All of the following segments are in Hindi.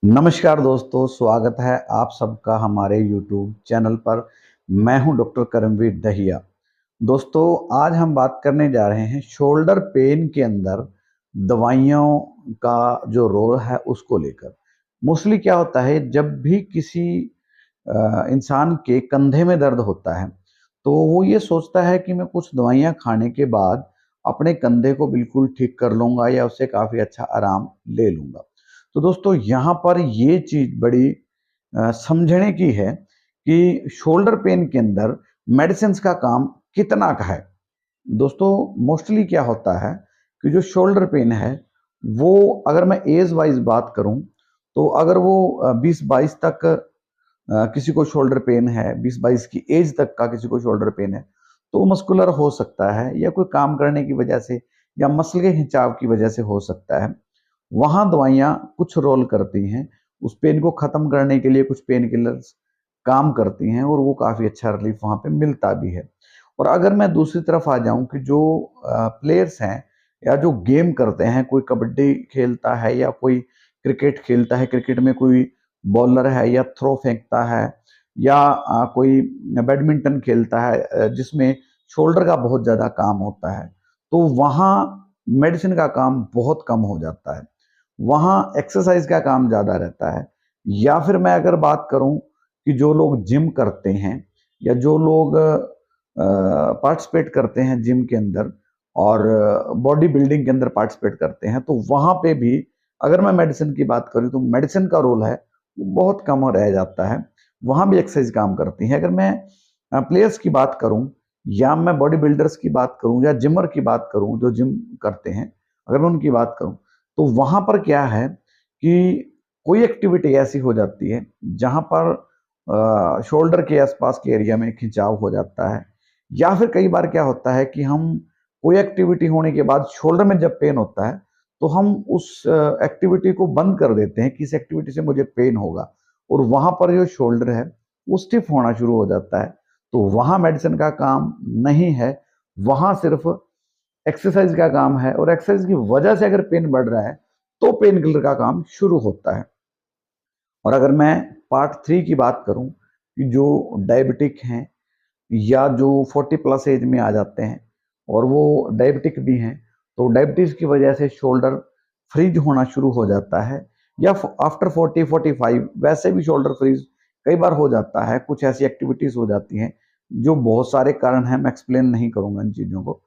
नमस्कार दोस्तों, स्वागत है आप सबका हमारे YouTube चैनल पर। मैं हूं डॉक्टर करमवीर दहिया। दोस्तों, आज हम बात करने जा रहे हैं शोल्डर पेन के अंदर दवाइयों का जो रोल है उसको लेकर। मोस्टली क्या होता है, जब भी किसी इंसान के कंधे में दर्द होता है तो वो ये सोचता है कि मैं कुछ दवाइयाँ खाने के बाद अपने कंधे को बिल्कुल ठीक कर लूँगा या उससे काफ़ी अच्छा आराम ले लूँगा। तो दोस्तों, यहाँ पर ये चीज़ बड़ी समझने की है कि शोल्डर पेन के अंदर मेडिसिन्स का काम कितना का है। दोस्तों, मोस्टली क्या होता है कि जो शोल्डर पेन है वो, अगर मैं एज वाइज बात करूं, तो अगर वो 20-22 तक किसी को शोल्डर पेन है, 20-22 की एज तक का किसी को शोल्डर पेन है, तो मस्कुलर हो सकता है या कोई काम करने की वजह से या मसल के खिंचाव की वजह से हो सकता है। वहाँ दवाइयाँ कुछ रोल करती हैं, उस पेन को ख़त्म करने के लिए कुछ पेन किलर्स काम करती हैं और वो काफ़ी अच्छा रिलीफ वहाँ पे मिलता भी है। और अगर मैं दूसरी तरफ आ जाऊँ कि जो प्लेयर्स हैं या जो गेम करते हैं, कोई कबड्डी खेलता है या कोई क्रिकेट खेलता है, क्रिकेट में कोई बॉलर है या थ्रो फेंकता है या कोई बैडमिंटन खेलता है जिसमें शोल्डर का बहुत ज़्यादा काम होता है, तो वहाँ मेडिसिन का काम बहुत कम हो जाता है। वहाँ एक्सरसाइज का काम ज़्यादा रहता है। या फिर मैं अगर बात करूँ कि जो लोग जिम करते हैं या जो लोग पार्टिसिपेट करते हैं जिम के अंदर और बॉडी बिल्डिंग के अंदर पार्टिसिपेट करते हैं, तो वहाँ पे भी अगर मैं मेडिसिन की बात करूँ तो मेडिसिन का रोल है वो बहुत कम रह जाता है। वहाँ भी एक्सरसाइज काम करती है। अगर मैं प्लेयर्स की बात करूँ या मैं बॉडी बिल्डर्स की बात करूँ या जिमर की बात करूँ जो जिम करते हैं, अगर मैं उनकी बात करूँ, तो वहाँ पर क्या है कि कोई एक्टिविटी ऐसी हो जाती है जहाँ पर शोल्डर के आसपास के एरिया में खिंचाव हो जाता है। या फिर कई बार क्या होता है कि हम कोई एक्टिविटी होने के बाद शोल्डर में जब पेन होता है तो हम उस एक्टिविटी को बंद कर देते हैं कि इस एक्टिविटी से मुझे पेन होगा, और वहां पर जो शोल्डर है वो स्टिफ होना शुरू हो जाता है। तो वहां मेडिसिन का काम नहीं है, वहां सिर्फ एक्सरसाइज का काम है। और एक्सरसाइज की वजह से अगर पेन बढ़ रहा है तो पेन किलर का काम शुरू होता है। और अगर मैं पार्ट 3 की बात करूं कि जो डायबिटिक हैं या जो 40 प्लस एज में आ जाते हैं और वो डायबिटिक भी हैं, तो डायबिटीज की वजह से शोल्डर फ्रीज होना शुरू हो जाता है। या आफ्टर 40-45 वैसे भी शोल्डर फ्रीज कई बार हो जाता है। कुछ ऐसी एक्टिविटीज हो जाती हैं जो बहुत सारे कारण हैं, मैं एक्सप्लेन नहीं करूंगा इन चीज़ों को।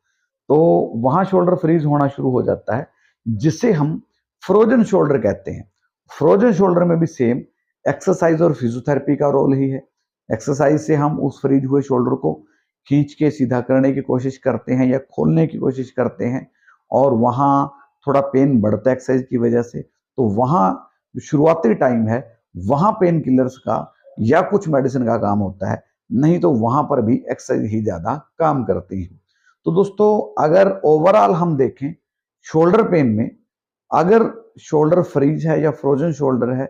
तो वहाँ शोल्डर फ्रीज होना शुरू हो जाता है, जिसे हम फ्रोजन शोल्डर कहते हैं। फ्रोजन शोल्डर में भी सेम एक्सरसाइज और फिजियोथेरेपी का रोल ही है। एक्सरसाइज से हम उस फ्रीज हुए शोल्डर को खींच के सीधा करने की कोशिश करते हैं या खोलने की कोशिश करते हैं, और वहाँ थोड़ा पेन बढ़ता है एक्सरसाइज की वजह से। तो वहाँ शुरुआती टाइम है, वहाँ पेन किलर्स का या कुछ मेडिसिन का काम होता है, नहीं तो वहाँ पर भी एक्सरसाइज ही ज़्यादा काम करती है। तो दोस्तों, अगर ओवरऑल हम देखें शोल्डर पेन में, अगर शोल्डर फ्रीज है या फ्रोजन शोल्डर है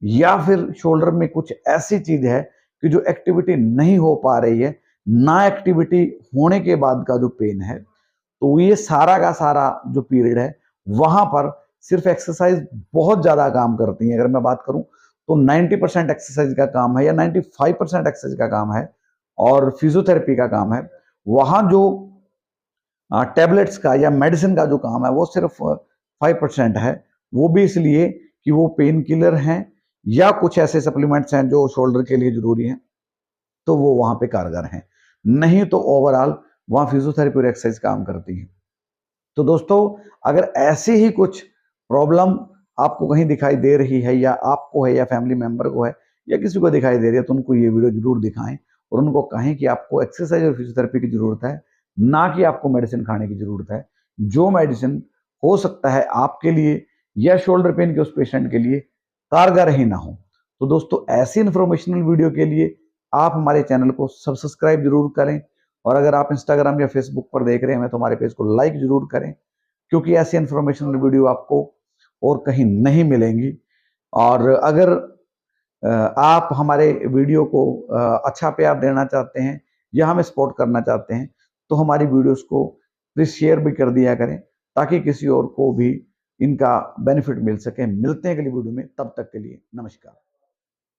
या फिर शोल्डर में कुछ ऐसी चीज है कि जो एक्टिविटी नहीं हो पा रही है, ना एक्टिविटी होने के बाद का जो पेन है, तो ये सारा का सारा जो पीरियड है वहां पर सिर्फ एक्सरसाइज बहुत ज्यादा काम करती है। अगर मैं बात करूं तो 90% एक्सरसाइज का काम है या 95% एक्सरसाइज का काम है और फिजियोथेरेपी का काम है। वहां जो टैबलेट्स का या मेडिसिन का जो काम है वो सिर्फ 5% है। वो भी इसलिए कि वो पेन किलर हैं या कुछ ऐसे सप्लीमेंट्स हैं जो शोल्डर के लिए जरूरी हैं, तो वो वहां पे कारगर हैं। नहीं तो ओवरऑल वहां फिजियोथेरेपी और एक्सरसाइज काम करती है। तो दोस्तों, अगर ऐसी ही कुछ प्रॉब्लम आपको कहीं दिखाई दे रही है या आपको है या फैमिली मेंबर को है या किसी को दिखाई दे रही है, तो उनको ये वीडियो जरूर दिखाएं और उनको कहें कि आपको एक्सरसाइज और फिजियोथेरेपी की जरूरत है, ना कि आपको मेडिसिन खाने की जरूरत है। जो मेडिसिन हो सकता है आपके लिए या शोल्डर पेन के उस पेशेंट के लिए कारगर ही ना हो। तो दोस्तों, ऐसी इंफॉर्मेशनल वीडियो के लिए आप हमारे चैनल को सब्सक्राइब जरूर करें, और अगर आप इंस्टाग्राम या फेसबुक पर देख रहे हैं तो हमारे पेज को लाइक जरूर करें, क्योंकि ऐसी इंफॉर्मेशनल वीडियो आपको और कहीं नहीं मिलेंगी। और अगर आप हमारे वीडियो को अच्छा प्यार देना चाहते हैं या हमें सपोर्ट करना चाहते हैं, तो हमारी वीडियोस को प्लीज शेयर भी कर दिया करें, ताकि किसी और को भी इनका बेनिफिट मिल सके। मिलते हैं अगली वीडियो में, तब तक के लिए नमस्कार।